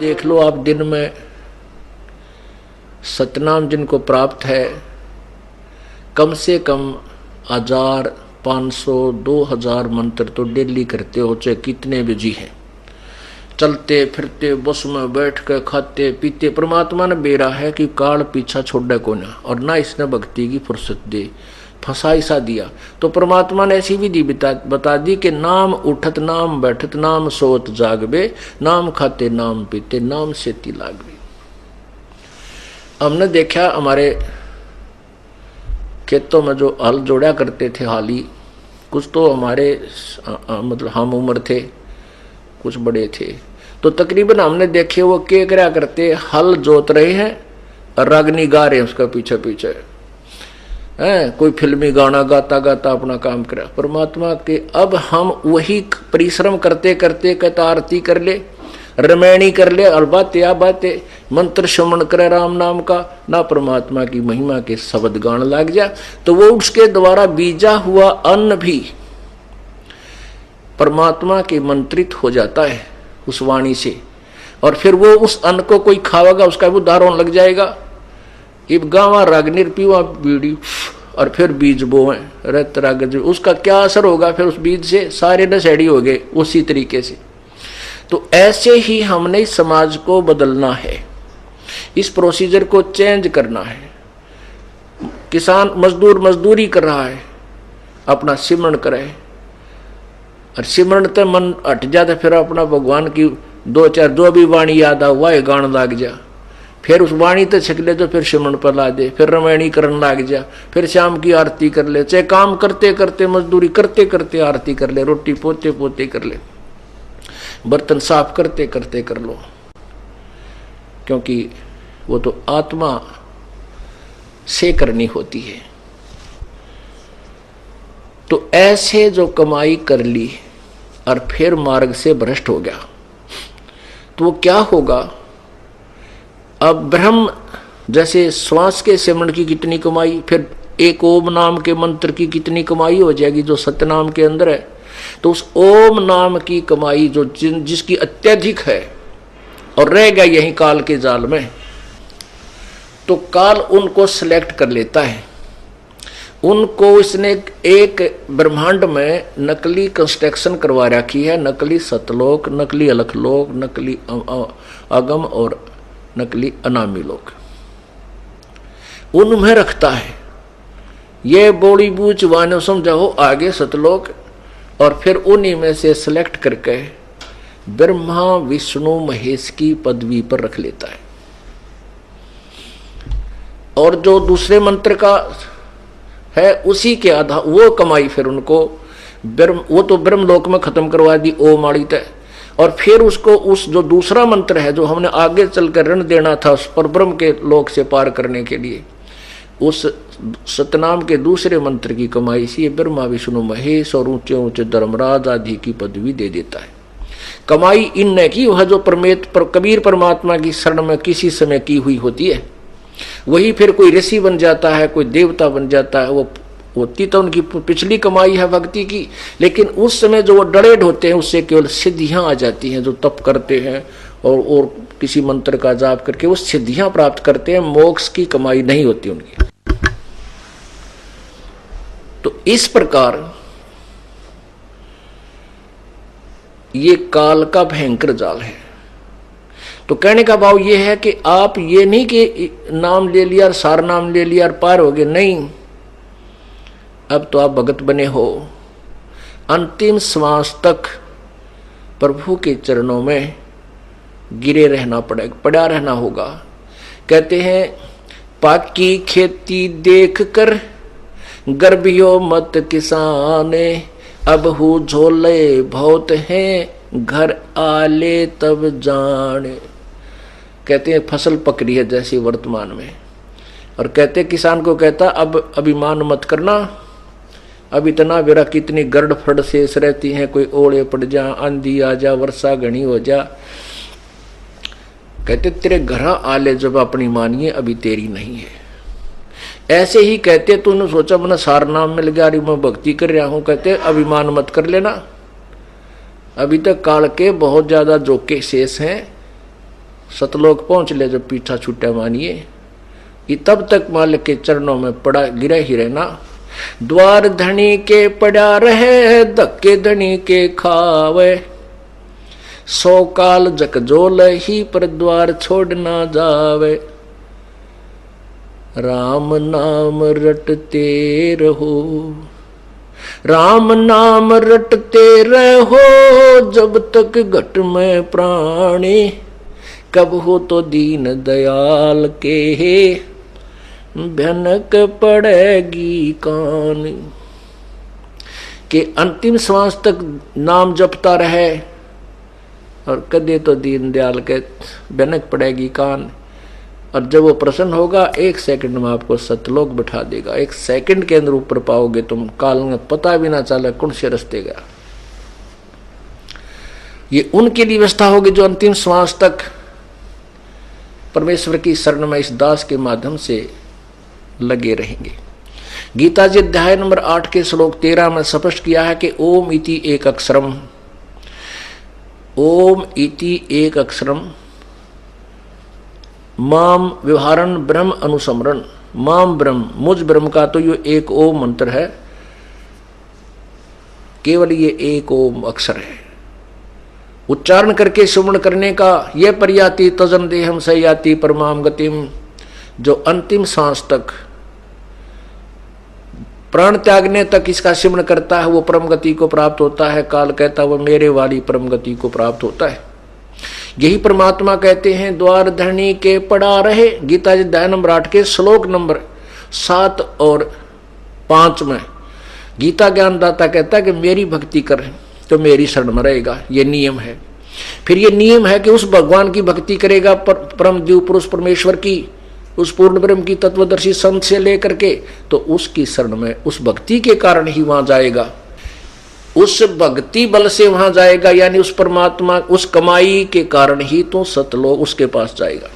देख लो आप, दिन में सतनाम जिनको प्राप्त है कम से कम 1000, 500, 2000 मंत्र तो डेली करते हो, चाहे कितने बिजी हैं, चलते फिरते बस में बैठ के खाते पीते। परमात्मा ने बेरा है कि काल पीछा छोड़े को ना, और ना इसने भक्ति की फुर्सत दे, फंसा सा दिया। तो परमात्मा ने ऐसी विधि बता दी कि नाम उठत नाम बैठत नाम सोत जागबे, नाम खाते नाम पीते नाम सेती लागबे। हमने देखा हमारे खेतों में जो हल जोड़ा करते थे हाली, कुछ तो हमारे मतलब हम उम्र थे, कुछ बड़े थे, तो तकरीबन हमने देखे वो क्या करते, हल जोत रहे हैं और रागनी गा रहे हैं उसका पीछे पीछे है, कोई फिल्मी गाना गाता गाता अपना काम करा। परमात्मा के अब हम वही परिश्रम करते करते कहता आरती कर ले, रमैणी कर ले, और बातें आ बातें मंत्र श्रवण करे राम नाम का, ना परमात्मा की महिमा के शब्द गान लग जा, तो वो उसके द्वारा बीजा हुआ अन्न भी परमात्मा के मंत्रित हो जाता है उस वाणी से, और फिर वो उस अन्न को कोई खावेगा उसका भी उद्धार होने लग जाएगा। इब गावा रागनीर पीवा बीड़ी और फिर बीज बोए रत राग, उसका क्या असर होगा फिर उस बीज से, सारे नशेड़ी हो गए उसी तरीके से। तो ऐसे ही हमने इस समाज को बदलना है, इस प्रोसीजर को चेंज करना है। किसान मजदूर मजदूरी कर रहा है, अपना सिमरण करे, और सिमरण तो मन हट जाता, फिर अपना भगवान की 2-4 जो भी वाणी याद आ हुआ है गान लाग जा, फिर उस वाणी तो छिक ले, तो फिर सिमरण पर ला दे, फिर रमैणी करने लाग जा, फिर शाम की आरती कर ले, चाहे काम करते करते मजदूरी करते करते आरती कर ले, रोटी पोते पोते कर ले, बर्तन साफ करते करते कर लो, क्योंकि वो तो आत्मा से करनी होती है। तो ऐसे जो कमाई कर ली और फिर मार्ग से भ्रष्ट हो गया, तो वो क्या होगा? अब ब्रह्म जैसे श्वास के सिमरण की कितनी कमाई, फिर एक ओम नाम के मंत्र की कितनी कमाई हो जाएगी जो सतनाम के अंदर है। तो उस ओम नाम की कमाई जो जिसकी अत्यधिक है और रह गया यही काल के जाल में, तो काल उनको सिलेक्ट कर लेता है। उनको इसने एक ब्रह्मांड में नकली कंस्ट्रक्शन करवा रखी है, नकली सतलोक, नकली अलखलोक, नकली अगम और नकली अनामी लोक उनमें रखता है। ये बोली बूझ वाने समझाओ आगे सतलोक, और फिर उन्हीं में से सिलेक्ट करके ब्रह्मा विष्णु महेश की पदवी पर रख लेता है। और जो दूसरे मंत्र का है उसी के आधार वो कमाई फिर उनको वो तो ब्रह्मलोक में खत्म करवा दी ओम आड़ी तय, और फिर उसको उस जो दूसरा मंत्र है जो हमने आगे चलकर ऋण देना था उस पर ब्रह्म के लोक से पार करने के लिए, उस सतनाम के दूसरे मंत्र की कमाई से ब्रह्मा विष्णु महेश और ऊंचे ऊंचे धर्मराज आदि की पदवी दे देता है। कमाई इनने की वह जो कबीर परमात्मा की शरण में किसी समय की हुई होती है, वही फिर कोई ऋषि बन जाता है, कोई देवता बन जाता है, वो होती तो उनकी पिछली कमाई है भक्ति की, लेकिन उस समय जो वो डरेड होते हैं उससे केवल सिद्धियां आ जाती हैं। जो तप करते हैं और किसी मंत्र का जाप करके वो सिद्धियां प्राप्त करते हैं, मोक्ष की कमाई नहीं होती उनकी। तो इस प्रकार ये काल का भयंकर जाल है। तो कहने का भाव ये है कि आप ये नहीं कि नाम ले लिया और सार नाम ले लिया और पार हो गए, नहीं, अब तो आप भगत बने हो। अंतिम श्वास तक प्रभु के चरणों में गिरे रहना पड़ेगा, पड़ा रहना होगा। कहते हैं पाकी खेती देख कर गर्भियो मत किसाने, अब हु झोले बहुत हैं घर आले तब जाने। कहते हैं फसल पक रही है जैसे वर्तमान में, और कहते किसान को कहता अब अभिमान मत करना, अब इतना बेरा कितनी गर्द फड़ शेष रहती हैं, कोई ओले पड़ जा, आंधी आ जा, वर्षा घनी हो जा। कहते तेरे घर आले जब अपनी मानिए अभी तेरी नहीं है। ऐसे ही कहते तूने सोचा मैंने सार नाम मिल गया, मैं भक्ति कर रहा हूं, कहते अभिमान मत कर लेना, अभी तक काल के बहुत ज्यादा जोके शेष हैं, सतलोक पहुंच ले जब पीछा छूटा मानिए, ये तब तक मालिक के चरणों में पड़ा गिरा ही रहना। द्वार धनी के पड़ा रहे, धक्के धनी के खावे, 100 काल जकजोल ही पर द्वार छोड़ ना जावे। राम नाम रटते रहो, राम नाम रटते रहो, जब तक घट में प्राणी, कब हो तो दीन दयाल के भनक पड़ेगी कान। के अंतिम श्वास तक नाम जपता रहे और कदे तो दीन दयाल के भनक पड़ेगी कान। और जब वो प्रसन्न होगा 1 सेकंड में आपको सतलोक बैठा देगा। 1 सेकंड के अंदर ऊपर पाओगे तुम, काल में पता भी ना चला कौन से रास्ते गया। ये उनके लिए व्यवस्था होगी जो अंतिम श्वास तक परमेश्वर की शरण में इस दास के माध्यम से लगे रहेंगे। गीता जी अध्याय नंबर 8 के श्लोक 13 में स्पष्ट किया है कि ओम इति एक अक्षरम, ओम इति एक अक्षरम, माम व्यवहारन ब्रह्म अनुसमरण। माम ब्रह्म, मुझ ब्रह्म का तो ये एक ओम मंत्र है, केवल ये एक ओम अक्षर है। उच्चारण करके सुमरण करने का यह पर्याति तजन देहम सयाति परमाम गतिम। जो अंतिम सांस तक प्राण त्यागने तक इसका सिमरण करता है वो परम गति को प्राप्त होता है। काल कहता है वो मेरे वाली परम गति को प्राप्त होता है। यही परमात्मा कहते हैं द्वार धरणी के पड़ा रहे। गीता जी अध्याय नंबर 8 के श्लोक नंबर 7 और 5 में गीता ज्ञानदाता कहता है कि मेरी भक्ति कर तो मेरी शरण में रहेगा। ये नियम है। फिर ये नियम है कि उस भगवान की भक्ति करेगा, परम दिव्य पुरुष परमेश्वर की, उस पूर्ण ब्रह्म की तत्वदर्शी संत से लेकर के, तो उसकी शरण में उस भक्ति के कारण ही वहां जाएगा। उस भक्ति बल से वहां जाएगा, यानी उस परमात्मा उस कमाई के कारण ही तो सतलोक उसके पास जाएगा।